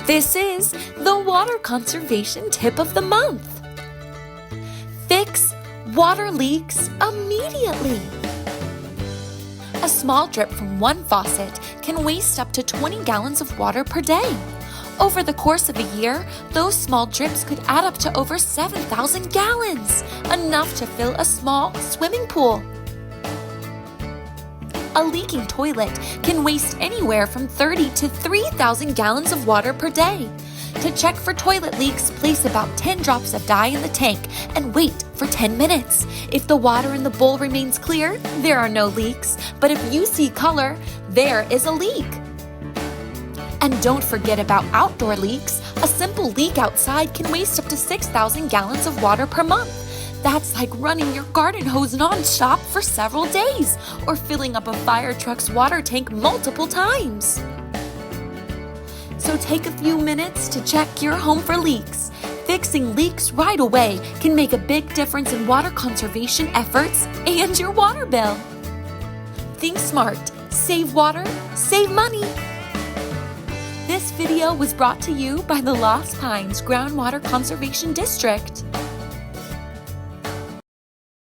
This is the water conservation tip of the month. Fix water leaks immediately. A small drip from one faucet can waste up to 20 gallons of water per day. Over the course of a year, those small drips could add up to over 7,000 gallons, enough to fill a small swimming pool. A leaking toilet can waste anywhere from 30 to 3,000 gallons of water per day. To check for toilet leaks, place about 10 drops of dye in the tank and wait for 10 minutes. If the water in the bowl remains clear, there are no leaks. But if you see color, there is a leak. And don't forget about outdoor leaks. A simple leak outside can waste up to 6,000 gallons of water per month. That's like running your garden hose non-stop for several days, or filling up a fire truck's water tank multiple times. So take a few minutes to check your home for leaks. Fixing leaks right away can make a big difference in water conservation efforts and your water bill. Think smart, save water, save money. This video was brought to you by the Lost Pines Groundwater Conservation District.